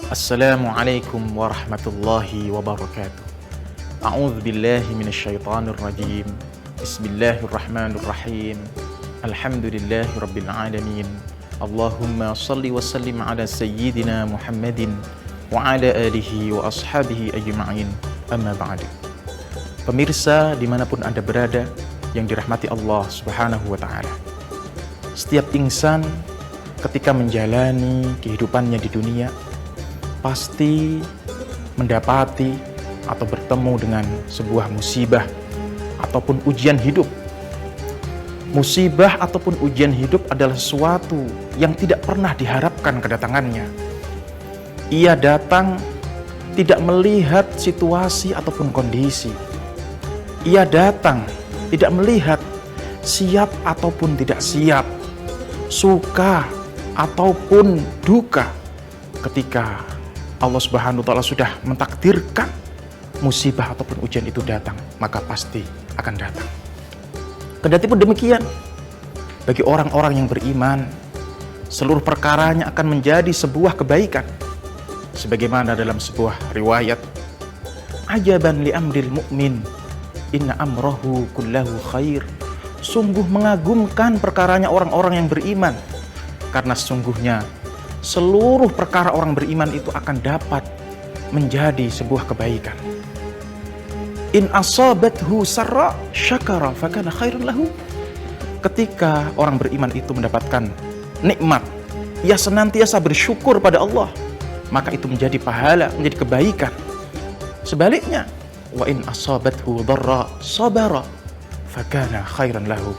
Assalamualaikum warahmatullahi wabarakatuh. A'udzu billahi minasyaitonir rajim. Bismillahirrahmanirrahim. Alhamdulillahi rabbil alamin. Allahumma shalli wa sallim ala sayyidina Muhammadin wa ala alihi wa ashabihi ajma'in. Amma ba'du. Pemirsa dimanapun Anda berada yang dirahmati Allah Subhanahu wa ta'ala. Setiap insan ketika menjalani kehidupannya di dunia pasti mendapati atau bertemu dengan sebuah musibah ataupun ujian hidup. Musibah ataupun ujian hidup adalah sesuatu yang tidak pernah diharapkan kedatangannya. Ia datang tidak melihat situasi ataupun kondisi. Ia datang tidak melihat siap ataupun tidak siap, suka ataupun duka. Ketika Allah Subhanahu wa ta'ala sudah mentakdirkan musibah ataupun ujian itu datang, maka pasti akan datang. Kendati pun demikian, bagi orang-orang yang beriman, seluruh perkaranya akan menjadi sebuah kebaikan. Sebagaimana dalam sebuah riwayat, ajaban li amril mu'min, inna amrahu kullahu khair. Sungguh mengagumkan perkaranya orang-orang yang beriman, karena sesungguhnya seluruh perkara orang beriman itu akan dapat menjadi sebuah kebaikan. In asabathu sarra syakara fakana khairan lahu. Ketika orang beriman itu mendapatkan nikmat, ia senantiasa bersyukur pada Allah, maka itu menjadi pahala, menjadi kebaikan. Sebaliknya, wa in asabathu dharra sabara fakana khairan lahu.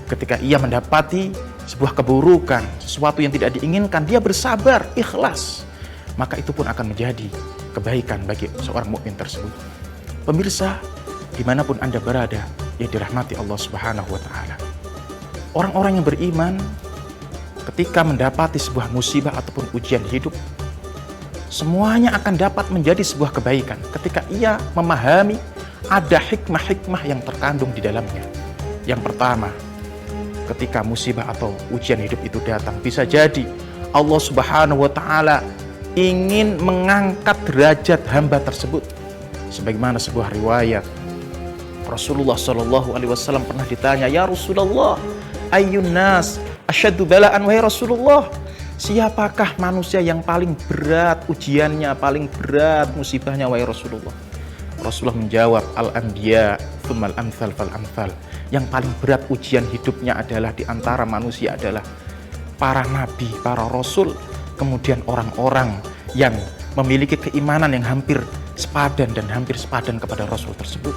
Ketika ia mendapati sebuah keburukan, sesuatu yang tidak diinginkan, dia bersabar, ikhlas, maka itu pun akan menjadi kebaikan bagi seorang mukmin tersebut. Pemirsa, dimanapun Anda berada, yang dirahmati Allah Subhanahu wa ta'ala. Orang-orang yang beriman, ketika mendapati sebuah musibah ataupun ujian hidup, semuanya akan dapat menjadi sebuah kebaikan ketika ia memahami ada hikmah-hikmah yang terkandung di dalamnya. Yang pertama, ketika musibah atau ujian hidup itu datang, bisa jadi Allah Subhanahu wa ta'ala ingin mengangkat derajat hamba tersebut. Sebagaimana sebuah riwayat, Rasulullah SAW pernah ditanya, ya Rasulullah, ayyun nas asyaddu bala'an, wahai Rasulullah, siapakah manusia yang paling berat ujiannya, paling berat musibahnya, wahai Rasulullah? Rasulullah menjawab, al-anbiya thummal amthal fal amthal. Yang paling berat ujian hidupnya adalah di antara manusia adalah para nabi, para rasul, kemudian orang-orang yang memiliki keimanan yang hampir sepadan dan hampir sepadan kepada rasul tersebut.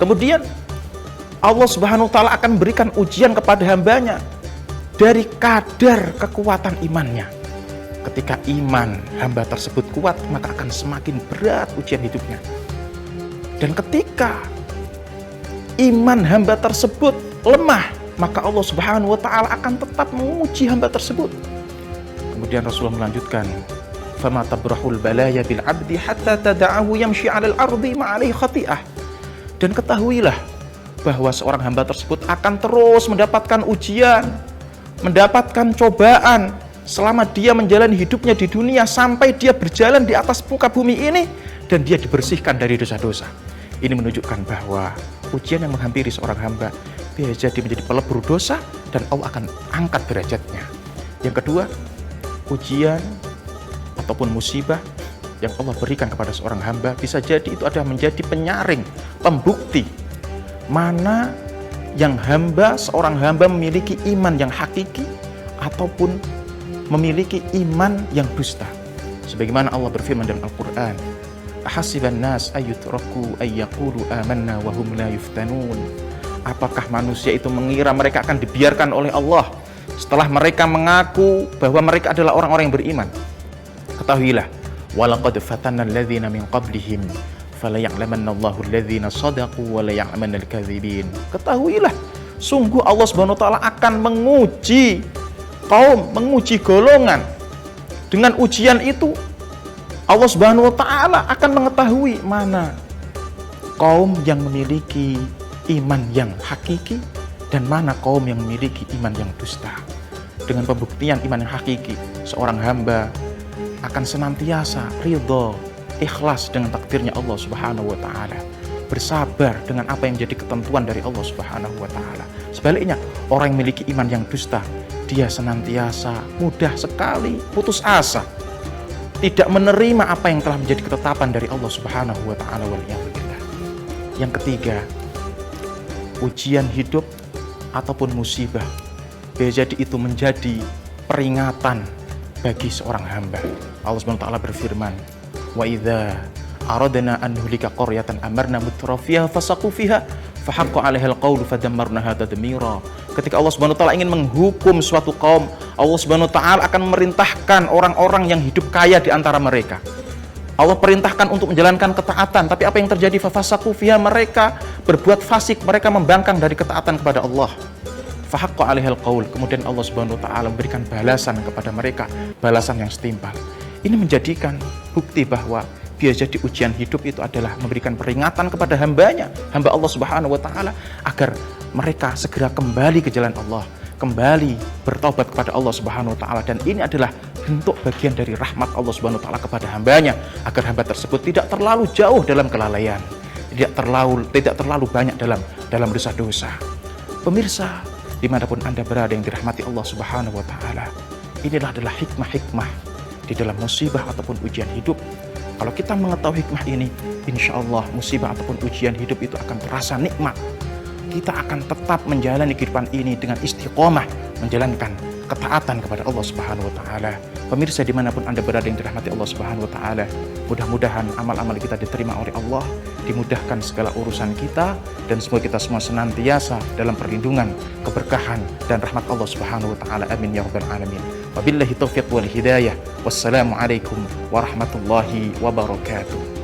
Kemudian Allah Subhanahu wa ta'ala akan berikan ujian kepada hambanya dari kadar kekuatan imannya. Ketika iman hamba tersebut kuat, maka akan semakin berat ujian hidupnya. Dan ketika iman hamba tersebut lemah, maka Allah Subhanahu wa ta'ala akan tetap menguji hamba tersebut. Kemudian Rasulullah melanjutkan, fama tabrahul balaya bil abdi hatta tada'ahu yamshi 'alal ardi ma'alaihi khati'ah. Dan ketahuilah bahwa seorang hamba tersebut akan terus mendapatkan ujian, mendapatkan cobaan selama dia menjalani hidupnya di dunia, sampai dia berjalan di atas muka bumi ini dan dia dibersihkan dari dosa-dosa. Ini menunjukkan bahwa ujian yang menghampiri seorang hamba bisa jadi menjadi pelebur dosa dan Allah akan angkat derajatnya. Yang kedua, ujian ataupun musibah yang Allah berikan kepada seorang hamba bisa jadi itu adalah menjadi penyaring, pembukti mana yang seorang hamba memiliki iman yang hakiki ataupun memiliki iman yang dusta. Sebagaimana Allah berfirman dalam Al-Quran, ahasiban nas ayyutraku ayyaqulu amanna wa hum la yuftanun. Apakah manusia itu mengira mereka akan dibiarkan oleh Allah setelah mereka mengaku bahwa mereka adalah orang-orang yang beriman? Ketahuilah, walaqad fatanna alladzina min qablihim fala ya'lamanna Allahu alladzina shadaqu wa la ya'lamanna al-kadzibin. Ketahuilah, sungguh Allah Subhanahu wa ta'ala akan menguji kaum, menguji golongan. Dengan ujian itu Allah Subhanahu wa ta'ala akan mengetahui mana kaum yang memiliki iman yang hakiki dan mana kaum yang memiliki iman yang dusta. Dengan pembuktian iman yang hakiki, seorang hamba akan senantiasa ridho, ikhlas dengan takdirnya Allah Subhanahu wa taala, bersabar dengan apa yang menjadi ketentuan dari Allah Subhanahu wa taala. Sebaliknya, orang yang memiliki iman yang dusta, dia senantiasa mudah sekali putus asa, tidak menerima apa yang telah menjadi ketetapan dari Allah Subhanahu wa taala. Yang ketiga, ujian hidup ataupun musibah bisa jadi itu menjadi peringatan bagi seorang hamba. Allah Subhanahu wa taala berfirman, "Wa idza aradna an nuhlika qaryatan amarna mutrafiha fasaqu fiha fahaqqa 'alaihal qawlu fadammarnaha tadmira." Ketika Allah Subhanahu wa taala ingin menghukum suatu kaum, Allah Subhanahu wa taala akan memerintahkan orang-orang yang hidup kaya di antara mereka. Allah perintahkan untuk menjalankan ketaatan, tapi apa yang terjadi? Fafasaqu fiha, mereka berbuat fasik, mereka membangkang dari ketaatan kepada Allah. Fahaqqa 'alaihal qaul, kemudian Allah Subhanahu wa taala memberikan balasan kepada mereka, balasan yang setimpal. Ini menjadikan bukti bahwa biasa di ujian hidup itu adalah memberikan peringatan kepada hambanya, hamba Allah Subhanahu wa taala, agar mereka segera kembali ke jalan Allah, kembali bertaubat kepada Allah Subhanahu wa taala. Dan ini adalah bentuk bagian dari rahmat Allah Subhanahu wa taala kepada hambanya, agar hamba tersebut tidak terlalu jauh dalam kelalaian, tidak terlalu banyak dalam dosa-dosa. Pemirsa, dimanapun Anda berada yang dirahmati Allah Subhanahu wa taala, inilah adalah hikmah-hikmah di dalam musibah ataupun ujian hidup. Kalau kita mengetahui hikmah ini, insya Allah musibah ataupun ujian hidup itu akan terasa nikmat. Kita akan tetap menjalani kehidupan ini dengan istiqomah, menjalankan ketaatan kepada Allah Subhanahu wa taala. Pemirsa, dimanapun Anda berada yang dirahmati Allah Subhanahu wa taala, mudah-mudahan amal-amal kita diterima oleh Allah, dimudahkan segala urusan kita, dan semoga kita semua senantiasa dalam perlindungan, keberkahan, dan rahmat Allah Subhanahu wa taala. Amin ya rabbal alamin. Wabillahi taufiq wal hidayah. Wassalamualaikum warahmatullahi wabarakatuh.